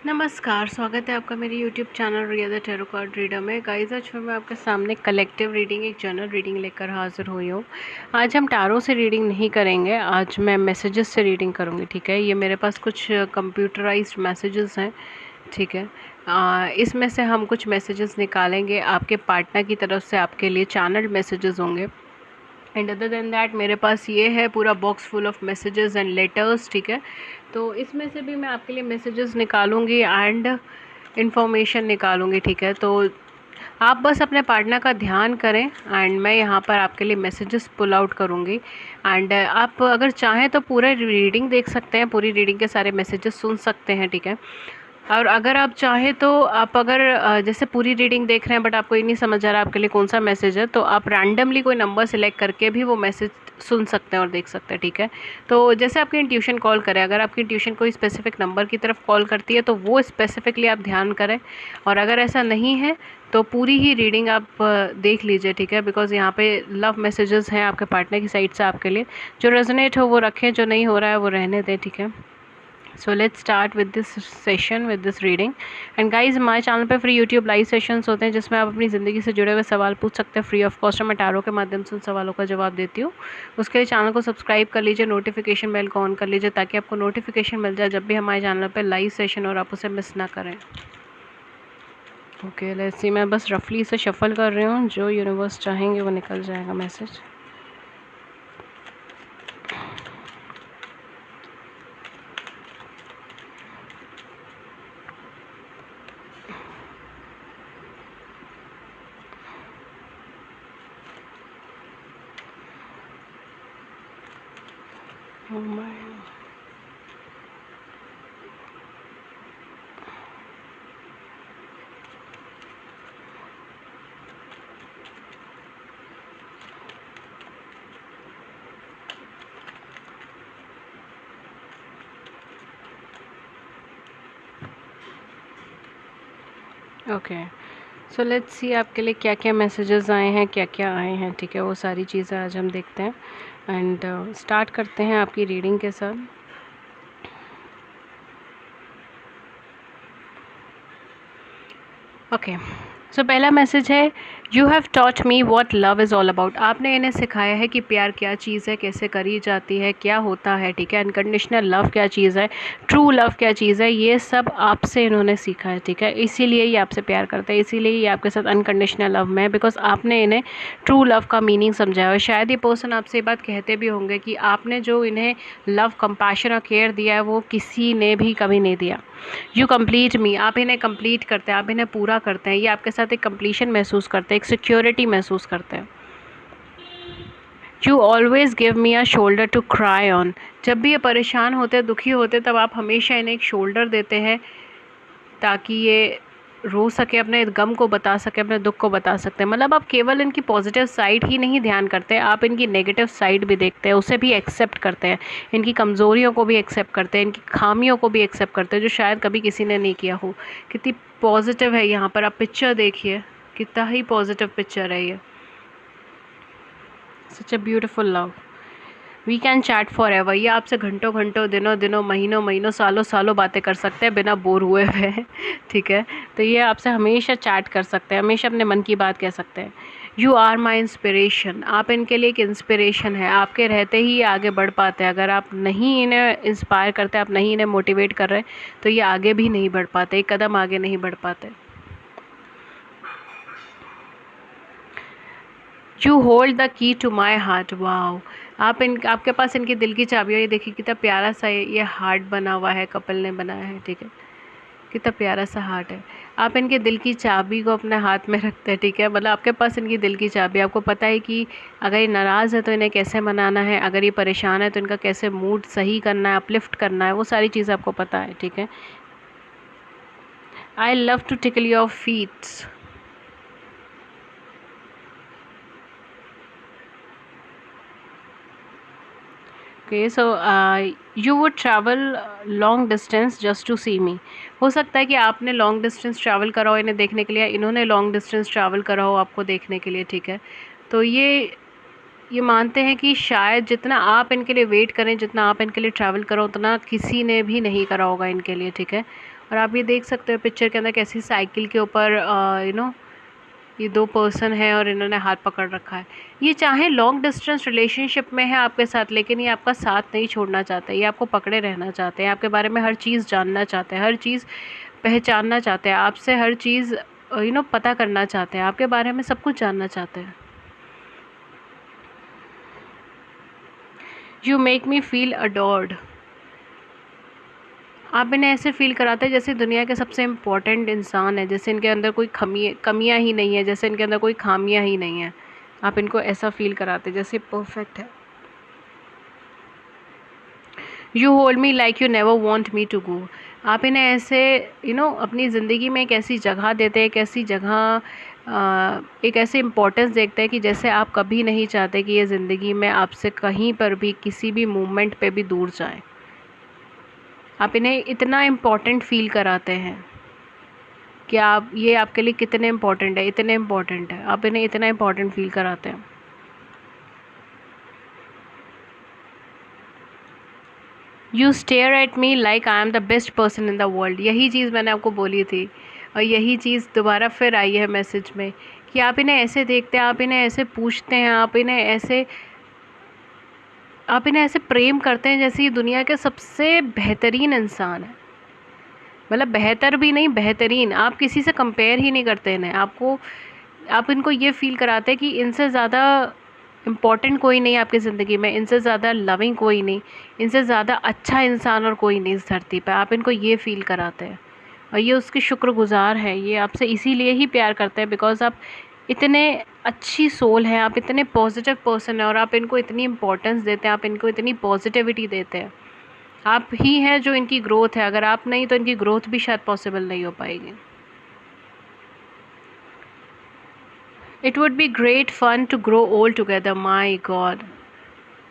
नमस्कार, स्वागत है आपका मेरे YouTube channel Riya the tarot card reader में। गाइस, आज मैं आपके सामने कलेक्टिव रीडिंग, एक जनरल रीडिंग लेकर हाज़िर हुई हूँ। आज हम टैरो से रीडिंग नहीं करेंगे, आज मैं मैसेजेस से रीडिंग करूँगी। ठीक है, ये मेरे पास कुछ कंप्यूटराइज्ड मैसेजेस हैं। ठीक है, इसमें से हम कुछ मैसेजेस निकालेंगे, आपके पार्टनर की तरफ से आपके लिए चैनल्ड मैसेजेस होंगे। एंड अदर देन दैट मेरे पास ये है पूरा box full of messages and letters. ठीक है, तो इसमें से भी मैं आपके लिए मैसेजेस निकालूंगी एंड इन्फॉर्मेशन निकालूंगी। ठीक है, तो आप बस अपने पार्टनर का ध्यान करें एंड मैं यहाँ पर आपके लिए मैसेजेस पुल आउट करूँगी। एंड आप अगर चाहें तो पूरा रीडिंग देख सकते हैं, पूरी रीडिंग के सारे मैसेजेस सुन सकते हैं। ठीक है, और अगर आप चाहें तो आप अगर जैसे पूरी रीडिंग देख रहे हैं बट आपको ये नहीं समझ आ रहा आपके लिए कौन सा मैसेज है, तो आप रैंडमली कोई नंबर सेलेक्ट करके भी वो मैसेज सुन सकते हैं और देख सकते हैं। ठीक है, तो जैसे आपकी इंट्यूशन कॉल करे, अगर आपकी इंट्यूशन कोई स्पेसिफिक नंबर की तरफ कॉल करती है तो वो स्पेसिफिकली आप ध्यान करें, और अगर ऐसा नहीं है तो पूरी ही रीडिंग आप देख लीजिए। ठीक है, बिकॉज यहाँ पे लव मैसेजेस हैं आपके पार्टनर की साइड से आपके लिए। जो रेजोनेट हो वो रखें, जो नहीं हो रहा है वो रहने दें। ठीक है, so let's start with this session, with this reading. And guys, हमारे चैनल पे फ्री यूट्यूब लाइव सेशंस होते हैं जिसमें आप अपनी ज़िंदगी से जुड़े हुए सवाल पूछ सकते हैं फ्री ऑफ कॉस्ट। मैं टैरो के माध्यम से उन सवालों का जवाब देती हूँ। उसके लिए चैनल को सब्सक्राइब कर लीजिए, नोटिफिकेशन बेल को ऑन कर लीजिए ताकि आपको नोटिफिकेशन मिल जाए जब भी हमारे चैनल पर लाइव सेशन और आप उसे मिस ना करें। ओके, लेट्स सी, मैं बस रफली इसे शफल कर रही हूँ, जो यूनिवर्स चाहेंगे वो निकल जाएगा message. Oh my. Okay, so let's see आपके लिए क्या क्या मैसेजेस आए हैं, क्या क्या आए हैं। ठीक है, वो सारी चीज़ें आज हम देखते हैं एंड स्टार्ट करते हैं आपकी रीडिंग के साथ। ओके, सो पहला मैसेज है, you have taught me what love is all about. आपने इन्हें सिखाया है कि प्यार क्या चीज़ है, कैसे करी जाती है, क्या होता है। ठीक है, अनकंडीशनल लव क्या चीज़ है, ट्रू लव क्या चीज़ है, ये सब आपसे इन्होंने सीखा है। ठीक है, इसीलिए ये आपसे प्यार करते हैं, इसीलिए ये आपके साथ अनकंडीशनल लव में है, बिकॉज आपने इन्हें ट्रू लव का मीनिंग समझाया। और शायद ये पर्सन आपसे ये बात कहते भी होंगे कि आपने जो इन्हें लव, कंपैशन और केयर दिया है वो किसी ने भी कभी नहीं दिया। यू कंप्लीट मी, आप इन्हें कंप्लीट करते हैं, आप इन्हें पूरा करते हैं। ये आपके साथ एक कंप्लीशन महसूस करते हैं, एक सिक्योरिटी महसूस करते हैं। You always give me a shoulder to cry on. जब भी ये परेशान होते, दुखी होते, तब आप हमेशा इन्हें एक शोल्डर देते हैं ताकि ये रो सके, अपने गम को बता सके, अपने दुख को बता सकते हैं। मतलब आप केवल इनकी पॉजिटिव साइड ही नहीं ध्यान करते, आप इनकी नेगेटिव साइड भी देखते हैं, उसे भी एक्सेप्ट करते हैं, इनकी कमज़ोरियों को भी एक्सेप्ट करते हैं, इनकी खामियों को भी एक्सेप्ट करते हैं जो शायद कभी किसी ने नहीं किया हो। कितनी पॉजिटिव है यहाँ पर, आप पिक्चर देखिए, कितना ही पॉजिटिव पिक्चर है ये। Such a beautiful love, we can chat forever. ये आपसे घंटों घंटों, दिनों दिनों, महीनों महीनों, सालों सालों बातें कर सकते हैं बिना बोर हुए हुए। ठीक है, तो ये आपसे हमेशा चैट कर सकते हैं, हमेशा अपने मन की बात कह सकते हैं। यू आर माई इंस्पिरेशन, आप इनके लिए एक इंस्पिरेशन है, आपके रहते ही ये आगे बढ़ पाते हैं। अगर आप नहीं इन्हें इंस्पायर करते, आप नहीं इन्हें मोटिवेट कर रहे, तो ये आगे भी नहीं बढ़ पाते, एक कदम आगे नहीं बढ़ पाते। You hold the key to my heart, wow, आपके पास इनके दिल की चाबी है। ये देखिए कितना प्यारा सा ये हार्ट बना हुआ है, कपल ने बनाया है। ठीक है, कितना प्यारा सा हार्ट है। आप इनके दिल की चाबी को अपने हाथ में रखते हैं। ठीक है, मतलब आपके पास इनकी दिल की चाबी, आपको पता है कि अगर ये नाराज़ है तो इन्हें कैसे मनाना है, अगर ये परेशान है तो इनका कैसे मूड सही करना है, अपलिफ्ट करना है, वो सारी चीज़ आपको पता है। ठीक है, I love to tickle your feets. Okay, so you would travel long distance just to see me. हो सकता है कि आपने लॉन्ग डिस्टेंस ट्रैवल करा हो इन्हें देखने के लिए, इन्होंने लॉन्ग डिस्टेंस ट्रैवल करा हो आपको देखने के लिए। ठीक है, तो ये मानते हैं कि शायद जितना आप इनके लिए वेट करें, जितना आप इनके लिए ट्रैवल करो, उतना किसी ने भी नहीं करा होगा इनके लिए। ठीक है, और आप ये देख सकते हो पिक्चर के अंदर कैसी साइकिल के ऊपर ये 2 पर्सन है और इन्होंने हाथ पकड़ रखा है। ये चाहे लॉन्ग डिस्टेंस रिलेशनशिप में है आपके साथ, लेकिन ये आपका साथ नहीं छोड़ना चाहते, ये आपको पकड़े रहना चाहते हैं, आपके बारे में हर चीज़ जानना चाहते हैं, हर चीज़ पहचानना चाहते हैं, आपसे हर चीज़ पता करना चाहते हैं, आपके बारे में सब कुछ जानना चाहते हैं। You make me feel adored. आप इन्हें ऐसे फ़ील कराते हैं जैसे दुनिया के सबसे इम्पोर्टेंट इंसान है, जैसे इनके अंदर कोई कमियां ही नहीं है, जैसे इनके अंदर कोई खामियां ही नहीं है। आप इनको ऐसा फ़ील कराते हैं जैसे परफेक्ट है। You hold me like you never want me to go. आप इन्हें ऐसे अपनी ज़िंदगी में एक ऐसी जगह देते हैं, एक ऐसी जगह एक ऐसे इम्पोर्टेंस देखते हैं कि जैसे आप कभी नहीं चाहते कि ये ज़िंदगी में आपसे कहीं पर भी किसी भी मोमेंट पे भी दूर जाएं। आप इन्हें इतना इम्पोर्टेंट फ़ील कराते हैं कि आप ये आपके लिए कितने इम्पोर्टेंट है, इतने इम्पोर्टेंट है, आप इन्हें इतना इम्पोर्टेंट फ़ील कराते हैं। You stare at me like I am the best person in the world. यही चीज़ मैंने आपको बोली थी और यही चीज़ दोबारा फिर आई है मैसेज में कि आप इन्हें ऐसे देखते हैं, आप इन्हें ऐसे पूछते हैं, आप इन्हें ऐसे प्रेम करते हैं जैसे ये दुनिया के सबसे बेहतरीन इंसान है। मतलब बेहतर भी नहीं, बेहतरीन। आप किसी से कंपेयर ही नहीं करते इन्हें। आप इनको ये फ़ील कराते हैं कि इनसे ज़्यादा इम्पॉर्टेंट कोई नहीं आपकी ज़िंदगी में, इनसे ज़्यादा लविंग कोई नहीं, इनसे ज़्यादा अच्छा इंसान और कोई नहीं इस धरती पे। आप इनको ये फ़ील कराते हैं और ये उसके शुक्रगुज़ार हैं। ये आपसे इसीलिए ही प्यार करते हैं बिकॉज़ आप इतने अच्छी सोल हैं, आप इतने पॉजिटिव पर्सन हैं और आप इनको इतनी इम्पोर्टेंस देते हैं, आप इनको इतनी पॉजिटिविटी देते हैं। आप ही हैं जो इनकी ग्रोथ है। अगर आप नहीं तो इनकी ग्रोथ भी शायद पॉसिबल नहीं हो पाएगी। It would be great fun to grow old together. My God.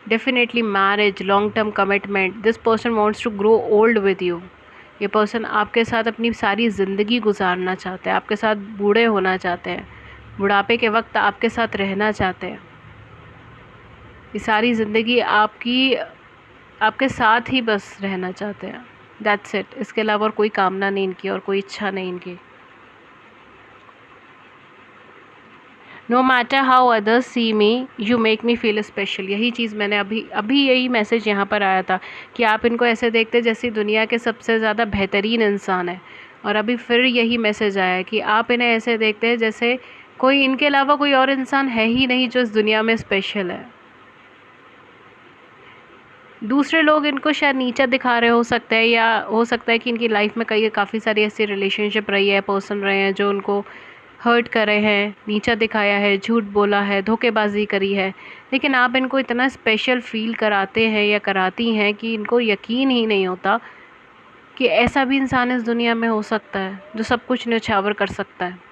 Definitely marriage, long-term commitment. This person wants to grow old with you. ये पर्सन आपके साथ अपनी सारी ज़िंदगी गुजारना चाहते हैं, आपके साथ बूढ़े होना चाहते हैं, बुढ़ापे के वक्त आपके साथ रहना चाहते हैं। ये सारी ज़िंदगी आपके साथ ही बस रहना चाहते हैं। That's it. इसके अलावा और कोई कामना नहीं इनकी और कोई इच्छा नहीं इनकी। No matter how others see me you make me feel special. यही चीज़ मैंने अभी यही मैसेज यहाँ पर आया था कि आप इनको ऐसे देखते जैसे दुनिया के सबसे ज़्यादा बेहतरीन इंसान है। और अभी फिर यही मैसेज आया है कि आप इन्हें ऐसे देखते हैं जैसे कोई इनके अलावा कोई और इंसान है ही नहीं जो इस दुनिया में स्पेशल है। दूसरे लोग इनको शायद नीचा दिखा रहे हो सकता है, या हो सकता है कि इनकी लाइफ में काफ़ी सारी ऐसी रिलेशनशिप रही है, पर्सन रहे हैं जो उनको हर्ट करे हैं, नीचा दिखाया है, झूठ बोला है, धोखेबाजी करी है। लेकिन आप इनको इतना स्पेशल फ़ील कराते हैं या कराती हैं कि इनको यकीन ही नहीं होता कि ऐसा भी इंसान इस दुनिया में हो सकता है जो सब कुछ न्यौछावर कर सकता है।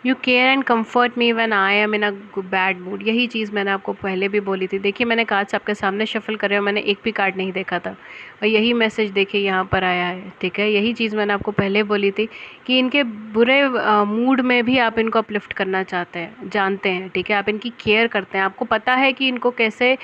You care and comfort me when I am in a bad mood. यही चीज़ मैंने आपको पहले भी बोली थी। देखिए मैंने कार्ड्स आपके सामने शफल करे और मैंने एक भी कार्ड नहीं देखा था और यही मैसेज देखिए यहाँ पर आया है। ठीक है, यही चीज़ मैंने आपको पहले बोली थी कि इनके बुरे मूड में भी आप इनको अपलिफ्ट करना चाहते हैं, जानते हैं। ठीक है, आप इनकी केयर करते हैं, आपको पता है कि इनको कैसे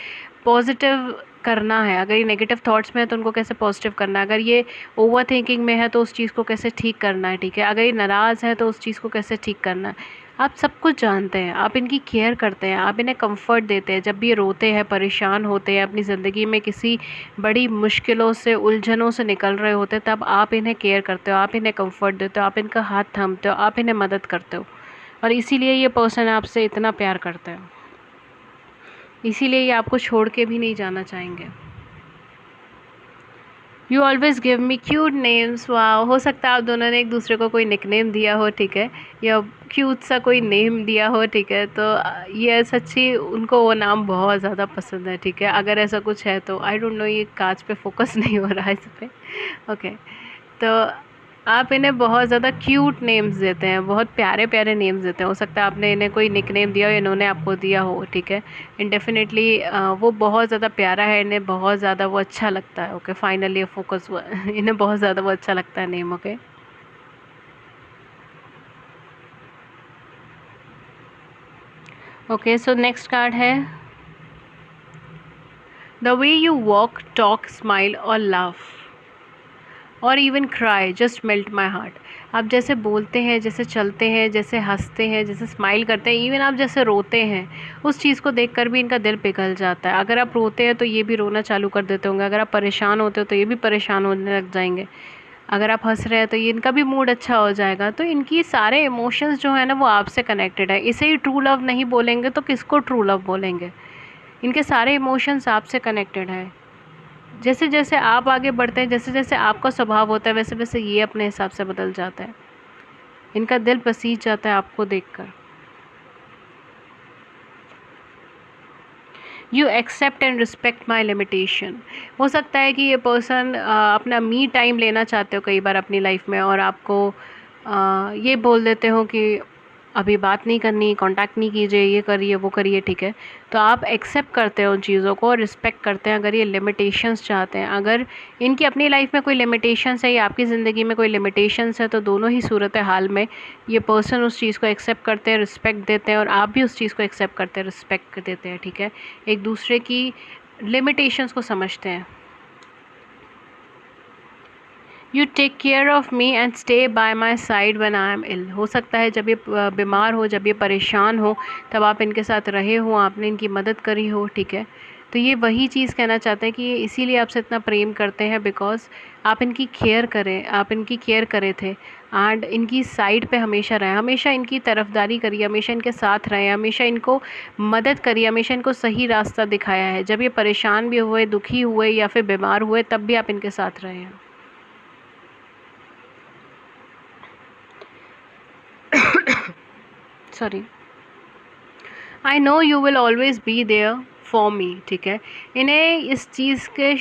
पॉजिटिव करना है। अगर ये नेगेटिव थॉट्स में है तो उनको कैसे पॉजिटिव करना है, अगर ये ओवर थिंकिंग में है तो उस चीज़ को कैसे ठीक करना है। ठीक है, अगर ये नाराज़ है तो उस चीज़ को कैसे ठीक करना है। आप सब कुछ जानते हैं, आप इनकी केयर करते हैं, आप इन्हें कंफर्ट देते हैं जब भी ये रोते हैं, परेशान होते हैं, अपनी ज़िंदगी में किसी बड़ी मुश्किलों से, उलझनों से निकल रहे होते हैं, तब आप इन्हें केयर करते हो, आप इन्हें कंफर्ट देते हो, आप इनका हाथ थामते हो, आप इन्हें मदद करते हो। और इसीलिए ये पर्सन आपसे इतना प्यार करता है, इसीलिए ये आपको छोड़ के भी नहीं जाना चाहेंगे। You always give me cute names. वाह, हो सकता है आप दोनों ने एक दूसरे को कोई निकनेम दिया हो। ठीक है, या क्यूट सा कोई नेम दिया हो। ठीक है, तो ये सच्ची उनको वो नाम बहुत ज़्यादा पसंद है। ठीक है, अगर ऐसा कुछ है तो आई डोंट नो, ये कांच पे फोकस नहीं हो रहा है इस पर। ओके, तो आप इन्हें बहुत ज़्यादा क्यूट नेम्स देते हैं, बहुत प्यारे प्यारे नेम्स देते हैं। हो सकता है आपने इन्हें कोई निकनेम दिया हो, इन्होंने आपको दिया हो। ठीक है, एंड डेफिनेटली वो बहुत ज़्यादा प्यारा है, इन्हें बहुत ज़्यादा वो अच्छा लगता है। ओके, फाइनली फोकस हुआ इन्हें बहुत ज़्यादा वो अच्छा लगता है name. Okay, okay, so next card है the way you walk, talk, smile और लाफ और even cry just melt my heart. आप जैसे बोलते हैं, जैसे चलते हैं, जैसे हंसते हैं, जैसे स्माइल करते हैं, इवन आप जैसे रोते हैं, उस चीज़ को देखकर भी इनका दिल पिघल जाता है। अगर आप रोते हैं तो ये भी रोना चालू कर देते होंगे, अगर आप परेशान होते हो तो ये भी परेशान होने लग जाएंगे, अगर आप हंस रहे हैं तो ये इनका भी मूड अच्छा हो जाएगा। तो इनकी सारे इमोशंस जो है ना वो आपसे कनेक्टेड है। इसे ही ट्रू लव नहीं बोलेंगे तो किसको ट्रू लव बोलेंगे। इनके सारे इमोशंस आपसे कनेक्टेड है। जैसे जैसे आप आगे बढ़ते हैं, जैसे जैसे आपका स्वभाव होता है, वैसे वैसे ये अपने हिसाब से बदल जाता है। इनका दिल पसीज जाता है आपको देखकर। You accept and respect my limitation. हो सकता है कि ये पर्सन अपना मी टाइम लेना चाहते हो कई बार अपनी लाइफ में, और आपको ये बोल देते हो कि अभी बात नहीं करनी, कांटेक्ट नहीं कीजिए, ये करिए वो करिए, ठीक है। तो आप एक्सेप्ट करते हो उन चीज़ों को और रिस्पेक्ट करते हैं। अगर ये लिमिटेशंस चाहते हैं, अगर इनकी अपनी लाइफ में कोई लिमिटेशंस है या आपकी ज़िंदगी में कोई लिमिटेशंस है, तो दोनों ही सूरत हाल में ये पर्सन उस चीज़ को एक्सेप्ट करते हैं, रिस्पेक्ट देते हैं, और आप भी उस चीज़ को एक्सेप्ट करते हैं, रिस्पेक्ट देते हैं, ठीक है। एक दूसरे की लिमिटेशंस को समझते हैं। You take care of me and stay by my side when I am ill. हो सकता है जब ये बीमार हो, जब ये परेशान हो, तब आप इनके साथ रहे हो, आपने इनकी मदद करी हो, ठीक है। तो ये वही चीज़ कहना चाहते हैं कि ये इसीलिए आपसे इतना प्रेम करते हैं, बिकॉज़ आप इनकी केयर करें, आप इनकी केयर करे थे, एंड इनकी साइड पे हमेशा रहें, हमेशा इनकी तरफदारी करिए, हमेशा इनके साथ रहें, हमेशा इनको मदद करिए, हमेशा इनको सही रास्ता दिखाया है। जब ये परेशान भी हुए, दुखी हुए या फिर बीमार हुए, तब भी आप इनके साथ रहे हैं। Sorry. I know you will always be there for me, ठीक है। इन्हें इस चीज़ के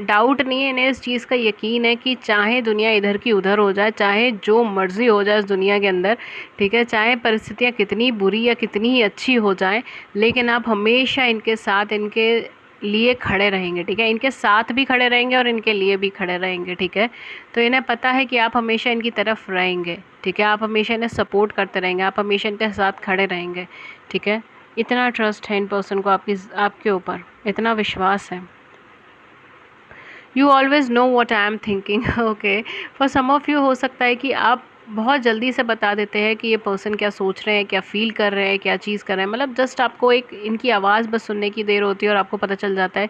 डाउट नहीं है, इन्हें इस चीज़ का यकीन है कि चाहे दुनिया इधर की उधर हो जाए, चाहे जो मर्ज़ी हो जाए इस दुनिया के अंदर, ठीक है, चाहे परिस्थितियाँ कितनी बुरी या कितनी ही अच्छी हो जाएं, लेकिन आप हमेशा इनके साथ, इनके लिए खड़े रहेंगे, ठीक है। इनके साथ भी खड़े रहेंगे और इनके लिए भी खड़े रहेंगे, ठीक है। तो इन्हें पता है कि आप हमेशा इनकी तरफ रहेंगे, ठीक है। आप हमेशा इन्हें सपोर्ट करते रहेंगे, आप हमेशा इनके साथ खड़े रहेंगे, ठीक है। इतना ट्रस्ट है इन पर्सन को आपके ऊपर, इतना विश्वास है। You always know what I am thinking, okay. For some of you हो सकता है कि आप बहुत जल्दी से बता देते हैं कि ये पर्सन क्या सोच रहे हैं, क्या फ़ील कर रहे हैं, क्या चीज़ कर रहे हैं। मतलब जस्ट आपको एक इनकी आवाज़ बस सुनने की देर होती है और आपको पता चल जाता है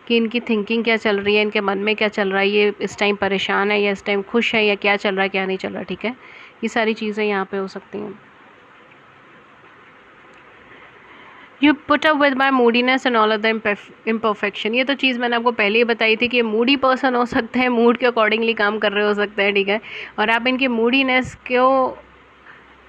कि इनकी थिंकिंग क्या चल रही है, इनके मन में क्या चल रहा है, ये इस टाइम परेशान है या इस टाइम खुश है, या क्या चल रहा है, क्या नहीं चल रहा, ठीक है। ये सारी चीज़ें यहाँ पे हो सकती हैं। You put up with my मूडीनेस and all of the imperfection. ये तो चीज़ मैंने आपको पहले ही बताई थी कि ये मूडी पर्सन हो सकते हैं, मूड के अकॉर्डिंगली काम कर रहे हो सकते हैं, ठीक है। और आप इनकी मूडीनेस को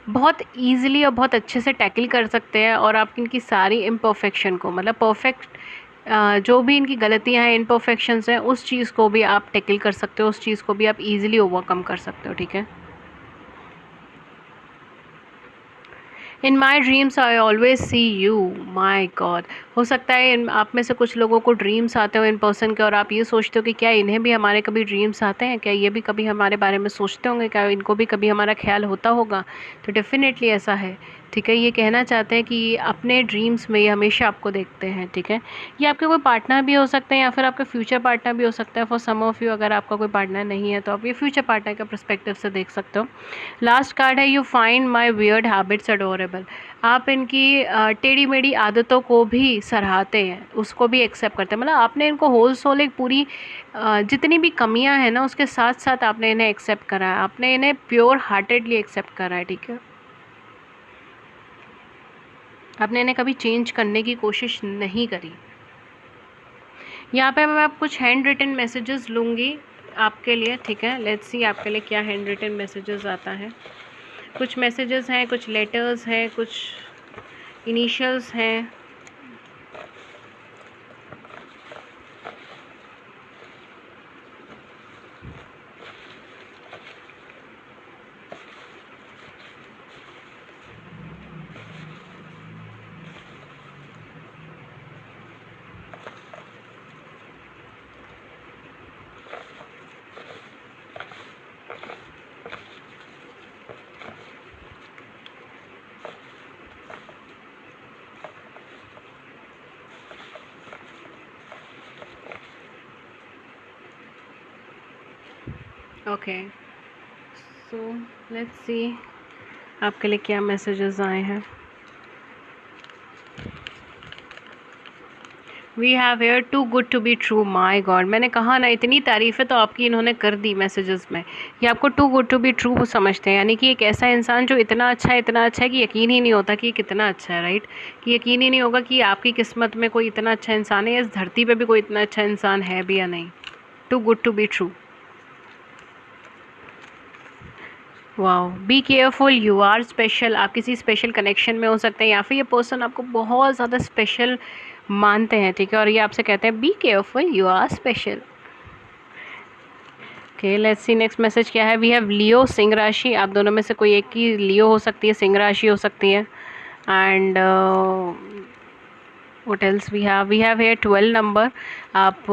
बहुत ईजिली और बहुत अच्छे से टैकल कर सकते हैं, और आप इनकी सारी इम्परफेक्शन को, मतलब परफेक्ट जो भी इनकी गलतियाँ हैं, इम्परफेक्शंस हैं, उस चीज़ को भी आप टैकल कर सकते हो, उस चीज़ को भी आप ईजिली ओवरकम कर सकते हो, ठीक है। In my dreams I always see you, my God. हो सकता है आप में से कुछ लोगों को ड्रीम्स आते हो इन पर्सन के, और आप ये सोचते हो कि क्या इन्हें भी हमारे कभी ड्रीम्स आते हैं, क्या ये भी कभी हमारे बारे में सोचते होंगे, क्या इनको भी कभी हमारा ख्याल होता होगा। तो डेफिनेटली ऐसा है, ठीक है। ये कहना चाहते हैं कि अपने ड्रीम्स में ये हमेशा आपको देखते हैं, ठीक है। ये आपके कोई पार्टनर भी हो सकते हैं या फिर आपके फ्यूचर पार्टनर भी हो सकता है। फॉर सम ऑफ यू अगर आपका कोई पार्टनर नहीं है तो आप ये फ्यूचर पार्टनर के पर्सपेक्टिव से देख सकते हो। लास्ट कार्ड है, you find my weird habits adorable. आप इनकी टेढ़ी मेढ़ी आदतों को भी सराहते हैं, उसको भी एक्सेप्ट करते हैं। मतलब आपने इनको होल सोल एक पूरी जितनी भी कमियां हैं ना, उसके साथ साथ आपने इन्हें एक्सेप्ट करा है, आपने इन्हें प्योर हार्टेडली एक्सेप्ट करा है, ठीक है। आपने इन्हें कभी चेंज करने की कोशिश नहीं करी। यहाँ पे मैं आप कुछ हैंड रिटन मैसेजेस लूँगी आपके लिए, ठीक है। लेट्स सी आपके लिए क्या हैंड रिटन मैसेजेस आता है। कुछ मैसेजेस हैं, कुछ लेटर्स हैं, कुछ इनिशियल्स हैं। ओके, सो लेट्स सी आपके लिए क्या मैसेजेस आए हैं। We have here too good to be true. My god, मैंने कहा ना, इतनी तारीफ़ें तो आपकी इन्होंने कर दी मैसेजेस में। ये आपको too good to be true समझते हैं, यानी कि एक ऐसा इंसान जो इतना अच्छा है कि यकीन ही नहीं होता कि ये कितना अच्छा है, राइट। कि यकीन ही नहीं होगा कि आपकी किस्मत में कोई इतना अच्छा इंसान है, या इस धरती पे भी कोई इतना अच्छा इंसान है भी या नहीं। Too good to be true. Wow, be careful, you are special. आप किसी स्पेशल कनेक्शन में हो सकते हैं, या फिर ये पर्सन आपको बहुत ज़्यादा स्पेशल मानते हैं, ठीक है, और ये आपसे कहते हैं be careful, you are special. Okay, let's see next message क्या है। वी हैव लियो, सिंह राशि। आप दोनों में से कोई एक की लियो हो सकती है, सिंह राशि हो सकती है। And what else we have here 12 number. आप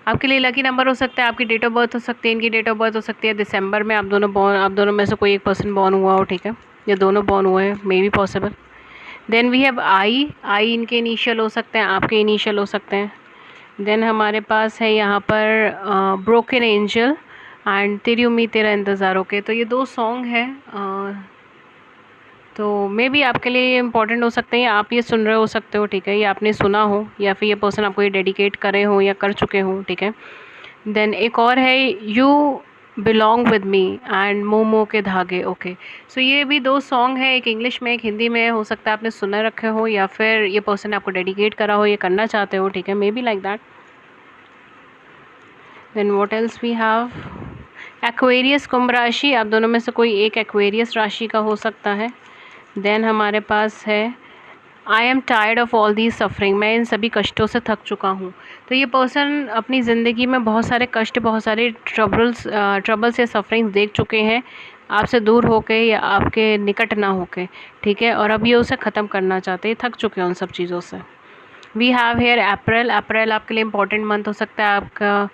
आपके लिए लकी नंबर हो सकता है, आपकी डेट ऑफ बर्थ हो सकती है, इनकी डेट ऑफ बर्थ हो सकती है दिसंबर में। आप दोनों में से कोई एक पर्सन बॉर्न हुआ हो, ठीक है, या दोनों बॉर्न हुए हैं, may be possible. Then we have I इनके इनिशियल हो सकते हैं, आपके इनिशियल हो सकते हैं। देन हमारे पास है यहाँ पर ब्रोकन एंजल एंड तेरी उम्मीद तेरा इंतज़ार। ओके, तो ये 2 सॉन्ग है, तो मे बी आपके लिए ये इंपॉर्टेंट हो सकते हैं, या आप ये सुन रहे हो सकते हो, ठीक है, या आपने सुना हो, या फिर ये पर्सन आपको ये डेडिकेट करे हो या कर चुके हो, ठीक है। देन एक और है you belong with me and momo के धागे। ओके, सो ये भी 2 सॉन्ग है, एक इंग्लिश में एक हिंदी में। हो सकता है आपने सुना रखे हो, या फिर ये पर्सन आपको डेडिकेट करा हो, ये करना चाहते हो, ठीक है, maybe like that. Then what else we have. Aquarius, कुंभ राशि। आप दोनों में से कोई एक एक्वेरियस राशि का हो सकता है। देन हमारे पास है I am tired of all the suffering. मैं इन सभी कष्टों से थक चुका हूँ। तो ये पर्सन अपनी ज़िंदगी में बहुत सारे कष्ट, बहुत सारे ट्रबल्स या सफरिंग देख चुके हैं, आपसे दूर होके या आपके निकट ना होके, ठीक है, और अब ये उसे ख़त्म करना चाहते हैं, थक चुके हैं उन सब चीज़ों से। वी हैव हेयर अप्रैल। अप्रैल आपके लिए इंपॉर्टेंट मंथ हो सकता है आपका,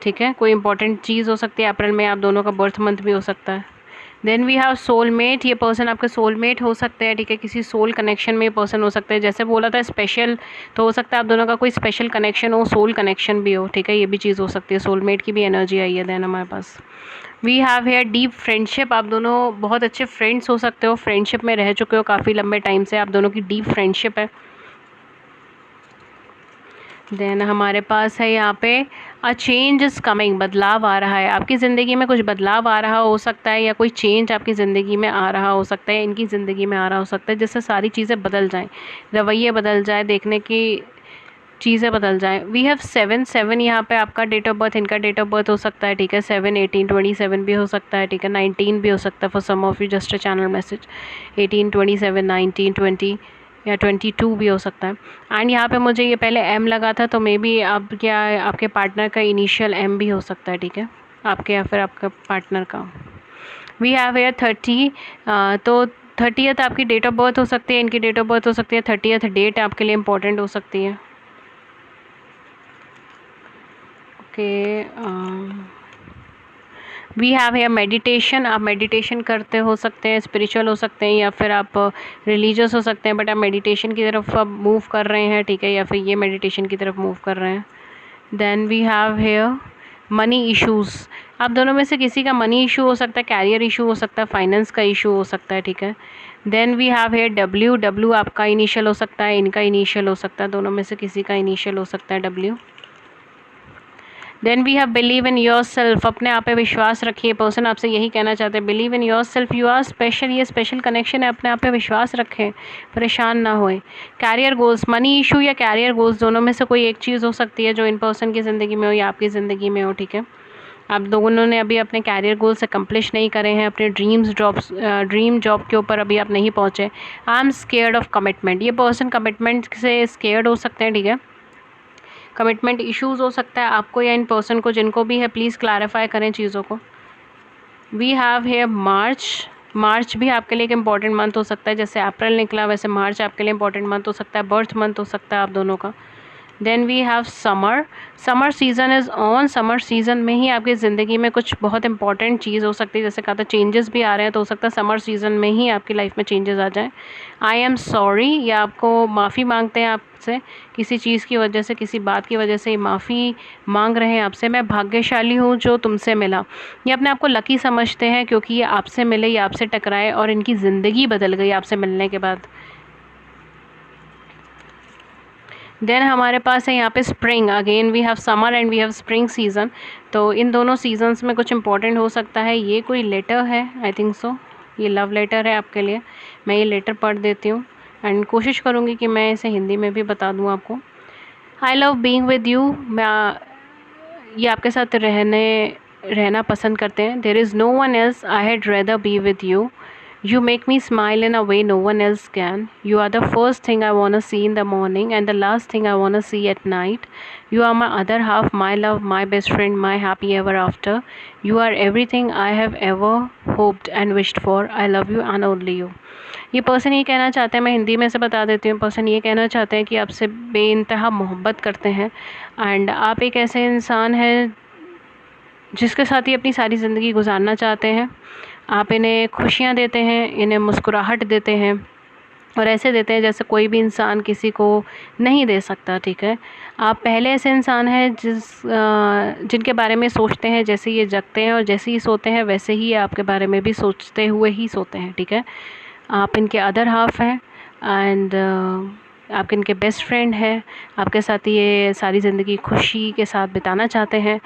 ठीक है, कोई इंपॉर्टेंट चीज़ हो सकती है अप्रैल में, आप दोनों का बर्थ मंथ भी हो सकता है। Then we have soulmate. ये पर्सन आपके सोलमेट हो सकते हैं, ठीक है, किसी सोल कनेक्शन में ये पर्सन हो सकते हैं। जैसे बोला था स्पेशल, तो हो सकता है आप दोनों का कोई स्पेशल कनेक्शन हो, सोल कनेक्शन भी हो, ठीक है, ये भी चीज़ हो सकती है। सोलमेट की भी एनर्जी आई है। देन हमारे पास we have here deep friendship. आप दोनों बहुत अच्छे फ्रेंड्स हो सकते हो, फ्रेंडशिप में रह चुके हो काफ़ी लंबे टाइम से, आप दोनों की डीप फ्रेंडशिप है। देन हमारे पास है यहाँ पे अ चेंज इज़ कमिंग। बदलाव आ रहा है, आपकी ज़िंदगी में कुछ बदलाव आ रहा हो सकता है, या कोई चेंज आपकी ज़िंदगी में आ रहा हो सकता है, इनकी ज़िंदगी में आ रहा हो सकता है, जिससे सारी चीज़ें बदल जाएं, रवैये बदल जाए, देखने की चीज़ें बदल जाएं। वी हैव 7 यहाँ पे आपका डेट ऑफ बर्थ, इनका डेट ऑफ बर्थ हो सकता है, ठीक है, 7 18 27 भी हो सकता है, ठीक है, 19 भी हो सकता है for some of you, just a channel message. 18 27 19 20 या 22 भी हो सकता है। एंड यहाँ पे मुझे ये पहले एम लगा था, तो मे बी आप क्या आपके पार्टनर का इनिशियल एम भी हो सकता है, ठीक है, आपके या फिर आपका पार्टनर का। वी हैव हेयर 30, तो 30th आपकी डेट ऑफ बर्थ हो सकती है, इनकी डेट ऑफ बर्थ हो सकती है। 30th डेट आपके लिए इंपॉर्टेंट हो सकती है। Okay, we have here meditation. आप मेडिटेशन करते हो सकते हैं, स्पिरिचुअल हो सकते हैं, या फिर आप रिलीजियस हो सकते हैं, बट आप मेडिटेशन की तरफ अब मूव कर रहे हैं, ठीक है, या फिर ये मेडिटेशन की तरफ मूव कर रहे हैं। Then we have here money issues. आप दोनों में से किसी का मनी इशू हो सकता है, कैरियर इशू हो सकता है, फाइनेंस का इशू हो सकता है, ठीक है। Then we have here W. W आपका इनिशियल हो सकता है, इनका इनिशियल हो सकता है, दोनों में से किसी का इनिशियल हो सकता है W. Then we have believe in yourself. अपने आप पे विश्वास रखिए, पर्सन आपसे यही कहना चाहते हैं, believe in yourself, you are special. ये स्पेशल कनेक्शन है, अपने आप पे विश्वास रखें, परेशान ना होए। कैरियर गोल्स, मनी इशू या कैरियर गोल्स, दोनों में से कोई एक चीज़ हो सकती है जो इन पर्सन की ज़िंदगी में हो या आपकी ज़िंदगी में हो, ठीक है। आप दोनों ने अभी अपने कैरियर गोल्स अकम्प्लिश नहीं करे हैं, अपने ड्रीम जॉब के ऊपर अभी आप नहीं पहुँचे। I am scared of commitment. ये पर्सन कमिटमेंट से स्केयर्ड हो सकते हैं, ठीक है, कमिटमेंट इश्यूज़ हो सकता है आपको या इन पर्सन को, जिनको भी है प्लीज़ क्लैरिफाई करें चीज़ों को। वी हैव हेयर मार्च। मार्च भी आपके लिए एक इम्पॉर्टेंट मंथ हो सकता है, जैसे अप्रैल निकला वैसे मार्च आपके लिए इम्पॉर्टेंट मंथ हो सकता है, बर्थ मंथ हो सकता है आप दोनों का। Then we have summer, summer season is on. Summer season में ही आपकी ज़िंदगी में कुछ बहुत इंपॉर्टेंट चीज़ हो सकती है, जैसे कहा था चेंजेस भी आ रहे हैं, तो हो सकता है समर सीज़न में ही आपकी लाइफ में चेंजेस आ जाएं। आई एम सॉरी, या आपको माफ़ी मांगते हैं आपसे किसी चीज़ की वजह से, किसी बात की वजह से माफ़ी मांग रहे हैं आपसे। मैं भाग्यशाली हूँ जो तुमसे मिला, ये अपने आप को लकी समझते हैं क्योंकि ये आपसे मिले, ये आपसे टकराए और इनकी ज़िंदगी बदल गई आपसे मिलने के बाद। देन हमारे पास है यहाँ पे spring, again we have summer and we have spring season. तो इन दोनों सीजन्स में कुछ इंपॉर्टेंट हो सकता है। ये कोई लेटर है, आई थिंक सो, ये लव लेटर है आपके लिए। मैं ये लेटर पढ़ देती हूँ एंड कोशिश करूँगी कि मैं इसे हिंदी में भी बता दूँ आपको। I love being with you, मैं ये आपके साथ रहना पसंद करते हैं। There is no one else I had rather be with you, you make me smile in a way no one else can. You are the first thing I want to see in the morning and the last thing I want to see at night. You are my other half, my love, my best friend, my happy ever after. You are everything I have ever hoped and wished for. I love you and only you. ये person ये कहना चाहते हैं, मैं हिंदी में से बता देती हूँ। पर्सन ये कहना चाहते हैं कि आपसे बेइंतहा मोहब्बत करते हैं एंड आप एक ऐसे इंसान हैं जिसके साथ ही अपनी सारी ज़िंदगी गुजारना चाहते हैं। आप इन्हें खुशियाँ देते हैं, इन्हें मुस्कुराहट देते हैं और ऐसे देते हैं जैसे कोई भी इंसान किसी को नहीं दे सकता, ठीक है। आप पहले ऐसे इंसान हैं जिनके बारे में सोचते हैं जैसे ये जगते हैं और जैसे ही सोते हैं वैसे ही आपके बारे में भी सोचते हुए ही सोते हैं, ठीक है। आप इनके अदर हाफ हैं एंड आप इनके बेस्ट फ्रेंड हैं। आपके साथ ये सारी ज़िंदगी खुशी के साथ बिताना चाहते हैं।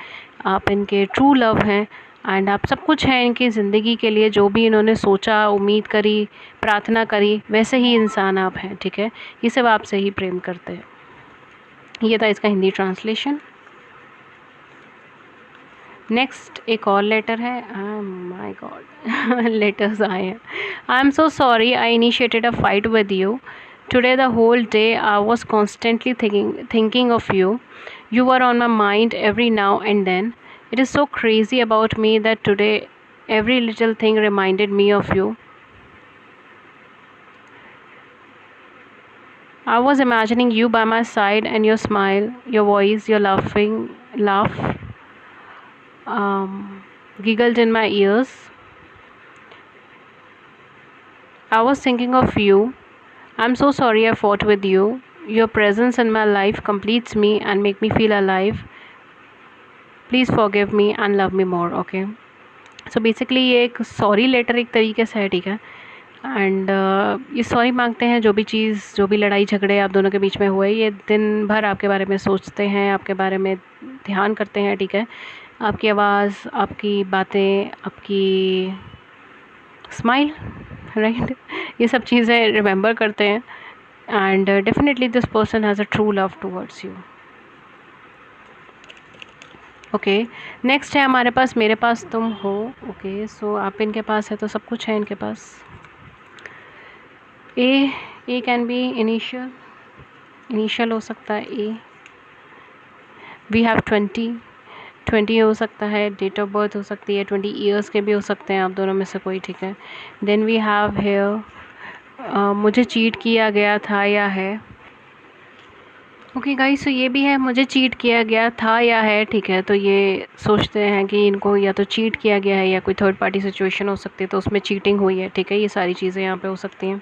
आप इनके ट्रू लव हैं एंड आप सब कुछ हैं इनकी ज़िंदगी के लिए। जो भी इन्होंने सोचा, उम्मीद करी, प्रार्थना करी, वैसे ही इंसान आप हैं, ठीक है। ये सब आपसे ही प्रेम करते हैं। ये था इसका हिंदी ट्रांसलेशन। नेक्स्ट एक और लेटर है। माय गॉड लेटर्स आए हैं। I am so sorry I initiated a fight with you today. The whole day I was constantly thinking of you. You were on my mind every now and then. It is so crazy about me that today every little thing reminded me of you. I was imagining you by my side and your smile, your voice, your laughing laugh giggled in my ears. I was thinking of you. I'm so sorry I fought with you. Your presence in my life completes me and make me feel alive. Please forgive me and love me more, okay? So basically ये एक sorry letter एक तरीके से है, ठीक है। And ये sorry मांगते हैं जो भी चीज़, जो भी लड़ाई झगड़े आप दोनों के बीच में हुए, ये दिन भर आपके बारे में सोचते हैं, आपके बारे में ध्यान करते हैं, ठीक है। आपकी आवाज़, आपकी बातें, आपकी स्माइल, राइट, ये सब चीज़ें रिमेंबर करते हैं and definitely this person has a true love towards you. Okay, next है हमारे पास मेरे पास तुम हो। ओके, सो आप इनके पास है तो सब कुछ है इनके पास। ए कैन बी इनिशियल हो सकता है ए। वी हैव 20 हो सकता है। डेट ऑफ बर्थ हो सकती है, 20 ईयर्स के भी हो सकते हैं आप दोनों में से कोई, ठीक है। देन वी हैव हेयर, मुझे चीट किया गया था या है। ओके गाइस, तो ये भी है, मुझे चीट किया गया था या है, ठीक है। तो ये सोचते हैं कि इनको या तो चीट किया गया है या कोई थर्ड पार्टी सिचुएशन हो सकती है, तो उसमें चीटिंग हुई है, ठीक है। ये सारी चीज़ें यहाँ पे हो सकती हैं।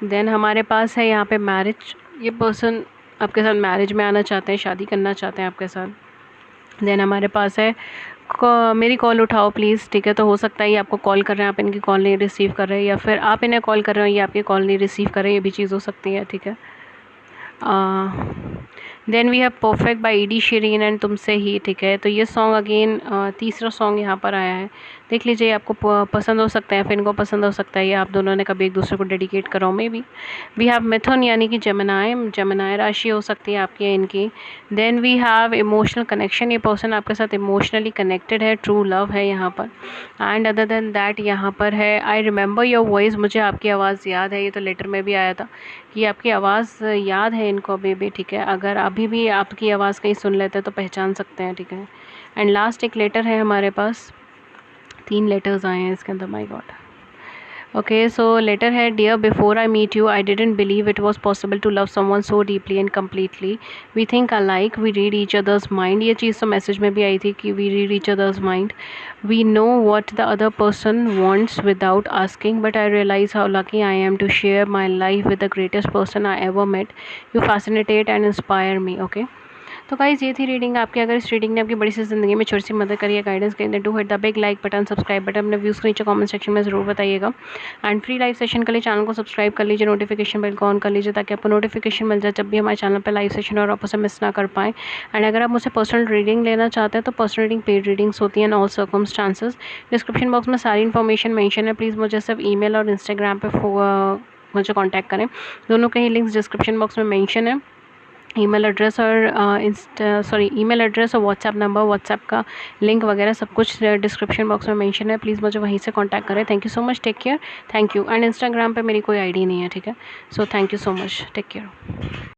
देन हमारे पास है यहाँ पे मैरिज, ये पर्सन आपके साथ मैरिज में आना चाहते हैं, शादी करना चाहते हैं आपके साथ। देन हमारे पास है मेरी कॉल उठाओ प्लीज़, ठीक है। तो हो सकता है ये आपको कॉल कर रहे हैं, आप इनकी कॉल नहीं रिसीव कर रहे हैं, या फिर आप इन्हें कॉल कर रहे हो, ये आपकी कॉल नहीं रिसीव कर रहे हैं, ये भी चीज़ हो सकती है, ठीक है। Then we have perfect by ED Shireen and तुमसे ही, ठीक है। तो ये सॉन्ग अगेन तीसरा सॉन्ग यहाँ पर आया है। देख लीजिए, आपको पसंद हो सकता है, फिर इनको पसंद हो सकता है, या आप दोनों ने कभी एक दूसरे को डेडिकेट करो मे बी। वी हैव मिथुन यानी कि जमनाए राशि हो सकती है आपकी इनकी। Then we have emotional connection, ये पर्सन आपके साथ इमोशनली कनेक्टेड है, ट्रू लव है यहाँ पर। एंड अदर देन दैट यहाँ पर है आई रिमेंबर योर वॉइस, मुझे आपकी आवाज़ याद है। ये तो लेटर में भी आया था कि आपकी आवाज़ याद है इनको अभी भी, ठीक है। अगर अभी भी आपकी आवाज़ कहीं सुन लेते हैं तो पहचान सकते हैं, ठीक है। एंड लास्ट एक लेटर है हमारे पास, 3 लेटर्स आए हैं इसके अंदर, my God. Okay, so letter है, dear, before I meet you, I didn't believe it was possible to love someone so deeply and completely. We think alike, we read each other's mind. ये चीज़ तो message में भी आई थी कि we read each other's mind. We know what the other person wants without asking, but I realize how lucky I am to share my life with the greatest person I ever met. You fascinate and inspire me. Okay. तो guys ये थी reading आपकी। अगर इस reading ने आपकी बड़ी सी ज़िंदगी में छोटी सी मदद करी है, गाइडेंस करी, then do hit the big like button, subscribe button, अपने व्यूज़ को नीचे कमेंट सेक्शन में ज़रूर बताइएगा। एंड फ्री लाइव सेशन के लिए चैनल को सब्सक्राइब कर लीजिए, नोटिफिकेशन बेल को ऑन कर लीजिए ताकि आपको नोटिफिकेशन मिल जाए जब भी हमारे चैनल पर लाइव सेशन और आप उसे मिस ना कर पाएँ। एंड अगर आप मुझसे पर्सनल रीडिंग लेना चाहते हैं तो पर्सनल रीडिंग पेड रीडिंग्स होती हैं in all circumstances. Description box में सारी इन्फॉर्मेशन मेंशन है। प्लीज़ मुझे सिर्फ ईमेल और इंस्टाग्राम पे मुझे कॉन्टैक्ट करें। दोनों के ही लिंक्स डिस्क्रिप्शन बॉक्स में मेंशन है। ईमेल एड्रेस और ईमेल एड्रेस और व्हाट्सएप नंबर, व्हाट्सएप का लिंक वगैरह सब कुछ डिस्क्रिप्शन बॉक्स में मेंशन है। प्लीज़ मुझे वहीं से कांटेक्ट करें। Thank you so much, take care, thank you. And Instagram पे मेरी कोई आईडी नहीं है, ठीक है। So thank you so much, take care.